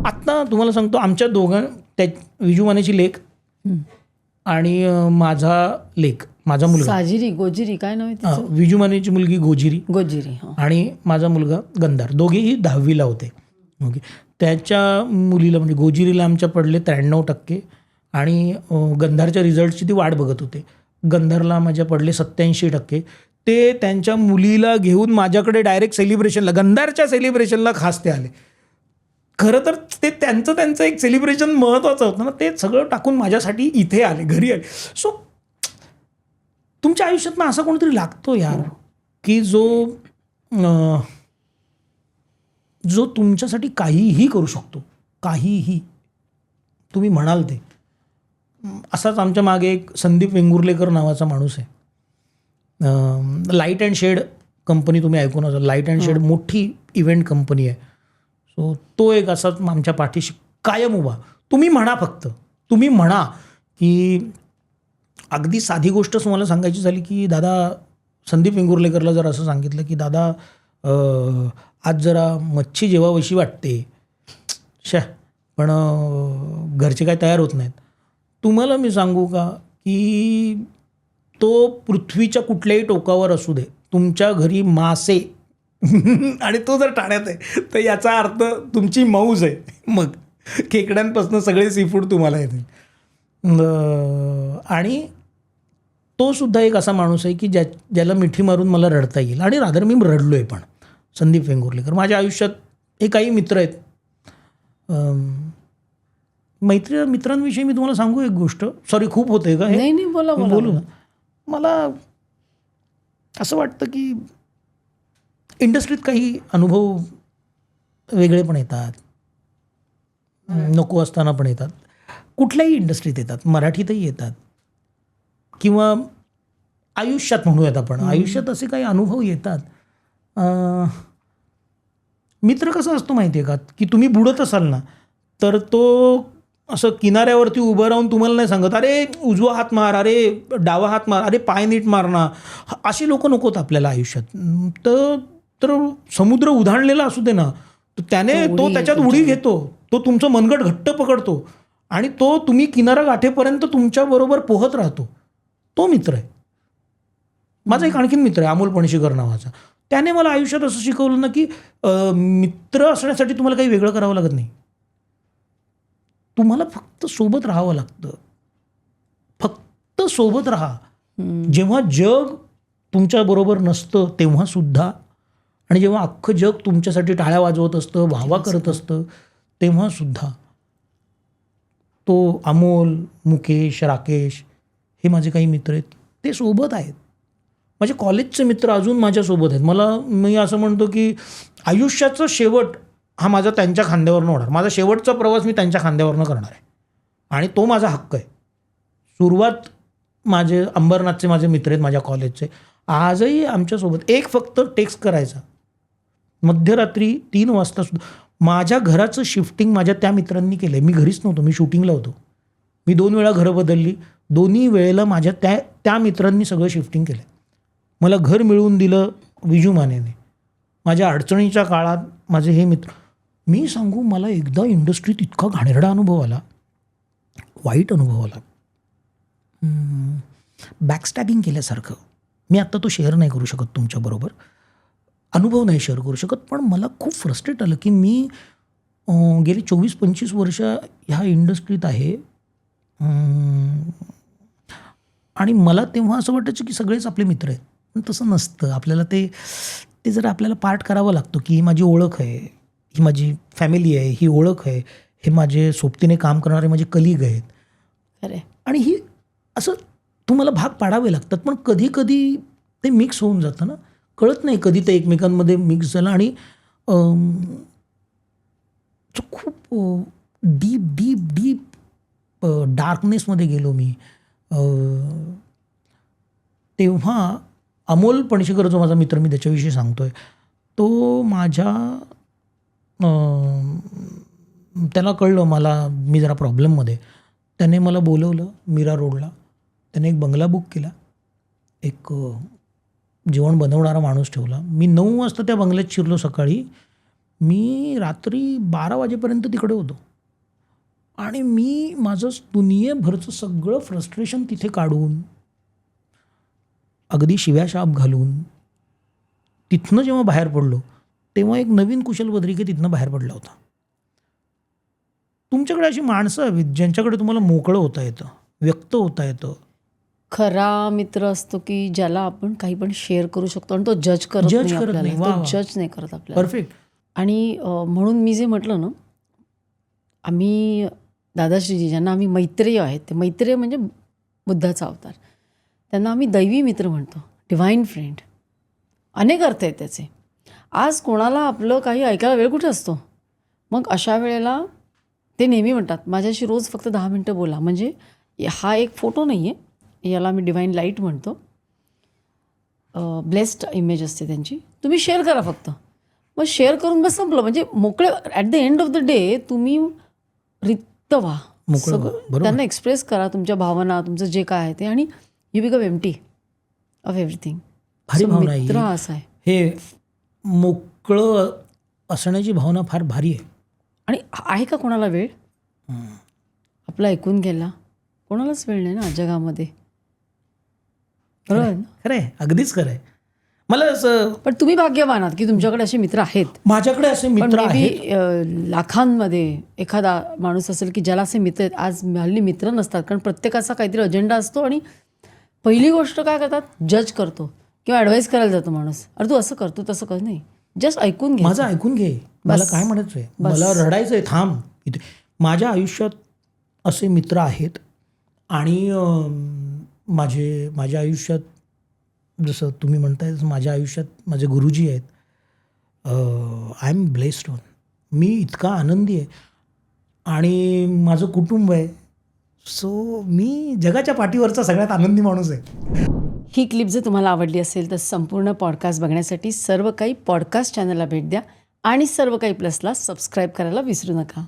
आत्ता तुम्हाला सांगतो आमच्या त्या विजू मानेची लेक आणि माझा लेक, माझा मुलगा साजिरी गोजिरी काय नाव आहे तिचं? विजू मानेची मुलगी गोजिरी आणि माझा मुलगा गंधार, दोघेही 10वीला होते. ओके. त्याच्या मुलीला म्हणजे गोजिरीला आमच्या पडले 93% आणि गंधारच्या रिझल्टची ती वाट बघत होते. गंधारला माझ्या पडले 87%. ते त्यांच्या मुलीला घेऊन माझ्याकडे डायरेक्ट सेलिब्रेशनला, गंधारच्या सेलिब्रेशनला खास ते आले. खरं तर ते त्यांचं एक सेलिब्रेशन महत्त्वाचं होतं ना, ते सगळं टाकून माझ्यासाठी इथे आले, घरी आले. सो तुमच्या आयुष्यात ना असा कोणीतरी लागतो यार की जो तुमच्यासाठी काहीही करू शकतो, काहीही तुम्ही म्हणाल ते. असाच आमच्या मागे एक संदीप वेंगुर्लेकर नावाचा माणूस आहे. लाईट अँड शेड कंपनी तुम्ही ऐकून असाल. लाईट अँड शेड मोठी इव्हेंट कंपनी आहे. सो तो एक असाच आमच्या पाठीशी कायम उभा. तुम्ही म्हणा, फक्त तुम्ही म्हणा की अगदी साधी गोष्ट तुम्हाला सांगायची झाली की दादा, संदीप वेंगुर्लेकरला जर असं सांगितलं की दादा आज जरा मच्छी जेवावीशी वाटते, पण घरचे काय तयार होत नाहीत. तुम्हाला मी सांगू का की तो पृथ्वीच्या कुठल्याही टोकावर असू दे, तुमच्या घरी मासे आणि तो जर ठाण्यात आहे तर याचा अर्थ तुमची मौज आहे. मग खेकड्यांपासून सगळे सीफूड तुम्हाला येतील. आणि तो सुद्धा एक असा माणूस आहे की ज्याला मिठी मारून मला रडता येईल. आणि रादर मी रडलो आहे. पण संदीप वेंगुर्लेकर माझ्या आयुष्यात हे काही मित्र आहेत. मित्रांविषयी मी तुम्हाला सांगू एक गोष्ट. सॉरी, खूप होते का हे? नाही, बोलू ना. मला असं वाटतं की इंडस्ट्रीत काही अनुभव वेगळे पण येतात, नको असताना पण येतात. कुठल्याही इंडस्ट्रीत येतात, मराठीतही येतात, किंवा आयुष्यात म्हणूयात आपण. आयुष्यात असे काही अनुभव येतात. मित्र कसं असतो माहिती आहे का, की तुम्ही बुडत असाल ना तर तो असं किनाऱ्यावरती उभं राहून तुम्हाला नाही सांगत अरे उजवा हात मार, अरे डावा हात मार, अरे पाय नीट मार ना. अशी लोक नकोत आपल्याला आयुष्यात. तर समुद्र उधाणलेला असू दे ना, तो त्याच्यात उडी घेतो, तो तुमचं मनगट घट्ट पकडतो आणि तो तुम्ही किनारा गाठेपर्यंत तुमच्याबरोबर पोहत राहतो. तो मित्र आहे. माझा एक आणखीन मित्र आहे अमोल पणशीकर नावाचा. त्याने मला आयुष्यात असं शिकवलं ना की मित्र असण्यासाठी तुम्हाला काही वेगळं करावं लागत नाही. तुम्हाला फक्त सोबत राहावं लागतं. फक्त सोबत राहा. जेव्हा जग तुमच्याबरोबर नसतं तेव्हा सुद्धा, आणि जेव्हा अख्खं जग तुमच्यासाठी टाळ्या वाजवत असतं, वाहवा करत असतं, तेव्हा सुद्धा. तो अमोल, मुकेश, राकेश हे माझे काही मित्र आहेत, ते सोबत आहेत. माझे कॉलेजचे मित्र अजून माझ्यासोबत आहेत. मी असं म्हणतो की आयुष्याचं शेवट हा माझा त्यांच्या खांद्यावरनं होणार. माझा शेवटचा प्रवास मी त्यांच्या खांद्यावरनं करणार आहे आणि तो माझा हक्क आहे. सुरुवात माझे अंबरनाथचे माझे मित्र आहेत माझ्या कॉलेजचे, आजही आमच्यासोबत. एक फक्त टेक्स्ट करायचा मध्यरात्री 3 वाजता सुद्धा. माझ्या घराचं शिफ्टिंग माझ्या त्या मित्रांनी केलं आहे. मी घरीच नव्हतो, मी शूटिंगला होतो. मी 2 वेळा घरं बदलली. दोन्ही वेळेला माझ्या त्या मित्रांनी सगळं शिफ्टिंग केलं. मला घर मिळवून दिलं विजू मानेने. माझ्या अडचणीच्या काळात माझे हे मित्र. मी सांगू, मला एकदा इंडस्ट्रीत इतका घाणेरडा अनुभव आला, वाईट अनुभव आला, बॅकस्टॅबिंग केल्यासारखं. मी आत्ता तो शेअर नाही करू शकत तुमच्याबरोबर, अनुभव नाही शेअर करू शकत. पण मला खूप फ्रस्ट्रेट आलं की मी गेली 24-25 वर्ष ह्या इंडस्ट्रीत आहे आणि मला तेव्हा असं वाटायचं की सगळेच आपले मित्र आहेत. पण तसं नसतं. आपल्याला ते जरा आपल्याला पार्ट करावं लागतो की ही माझी ओळख आहे, ही माझी फॅमिली आहे, ही ओळख आहे, हे माझे सोबतीने काम करणारे माझे कलीग आहेत. अरे, आणि ही असं तुम्हाला भाग पाडावे लागतात. पण कधी कधी ते मिक्स होऊन जातं ना, कळत नाही कधी ते एकमेकांमध्ये मिक्स झालं आणि खूप डीप डीप डीप डार्कनेसमध्ये गेलो मी. तेव्हा अमोल पणशीकर जो माझा मित्र, मी त्याच्याविषयी सांगतोय, तो त्याला कळलं मी जरा प्रॉब्लेममध्ये. त्याने मला बोलवलं मीरा रोडला. त्याने एक बंगला बुक केला, एक जेवण बनवणारा माणूस ठेवला. मी 9 वाजता त्या बंगल्यात शिरलो सकाळी. मी रात्री 12 वाजेपर्यंत तिकडे होतो आणि मी माझं दुनियेभरचं सगळं फ्रस्ट्रेशन तिथे काढून अगदी शिव्याशाप घालून तिथनं जेव्हा बाहेर पडलो तेव्हा एक नवीन कुशल बद्रिके तिथनं बाहेर पडला होता. तुमच्याकडे अशी माणसं हवीत ज्यांच्याकडे तुम्हाला मोकळं होता येतं, व्यक्त होता येतं. खरा मित्र असतो की ज्याला आपण काही पण शेअर करू शकतो आणि तो जज करत Judge नाही करत आपल्याला. नाही. वा, तो वा. जज नाही करत आपल्याला. परफेक्ट. आणि म्हणून मी जे म्हटलं ना, आम्ही दादाश्रीजी ज्यांना आम्ही मैत्रेय आहेत, ते मैत्रेय म्हणजे बुद्धाचा अवतार, त्यांना आम्ही दैवी मित्र म्हणतो, डिव्हाइन फ्रेंड. अनेक अर्थ आहेत त्याचे. आज कोणाला आपलं काही ऐकायला वेळ कुठे असतो. मग अशा वेळेला ते नेहमी म्हणतात माझ्याशी रोज फक्त 10 मिनटं बोला. म्हणजे हा एक फोटो नाही आहे, याला मी डिव्हाइन लाईट म्हणतो. ब्लेस्ड इमेज असते त्यांची. तुम्ही शेअर करा फक्त. मग शेअर करून बस संपलं. म्हणजे मोकळे at the end of the day तुम्ही रिक्त व्हा. मोकळं व्हा. सगळं बरोबर. त्यांना एक्सप्रेस करा तुमच्या भावना, तुमचं जे काय आहे ते, आणि you become empty of everything. भारी भावना आहे मित्र ही. असा आहे. हे मोकळं असण्याची भावना फार भारी आहे. आणि आहे का कोणाला वेळ आपलं ऐकून घ्यायला? कोणालाच वेळ नाही ना जगामध्ये. बरोबर आहे ना? खरं आहे, अगदीच खरं आहे. मला असं पण तुम्ही भाग्यवान आहात की तुमच्याकडे असे मित्र आहेत. माझ्याकडे असे पण मित्र maybe, आहेत. लाखांमध्ये एखादा माणूस असेल की ज्याला असे मित्र आहेत. आज हल्ली मित्र नसतात, कारण प्रत्येकाचा काहीतरी अजेंडा असतो आणि पहिली गोष्ट काय करतात, जज करतो किंवा ॲडवाईस करायला जातो माणूस. अरे तू असं करतो तसं कर. नाही, जस्ट ऐकून घे. माझं ऐकून घे. मला काय म्हणायचं आहे, मला रडायचं आहे, थांब इथे. माझ्या आयुष्यात असे मित्र आहेत आणि माझ्या आयुष्यात जसं तुम्ही म्हणताय तसं माझ्या आयुष्यात माझे गुरुजी आहेत. I am blessed one. मी इतका आनंदी आहे आणि माझं कुटुंब आहे. सो मी जगाच्या पाठीवरचा सगळ्यात आनंदी माणूस आहे. ही क्लिप जर तुम्हाला आवडली असेल तर संपूर्ण पॉडकास्ट बघण्यासाठी सर्व काही पॉडकास्ट चॅनलला भेट द्या आणि सर्व काही प्लसला सबस्क्राईब करायला विसरू नका.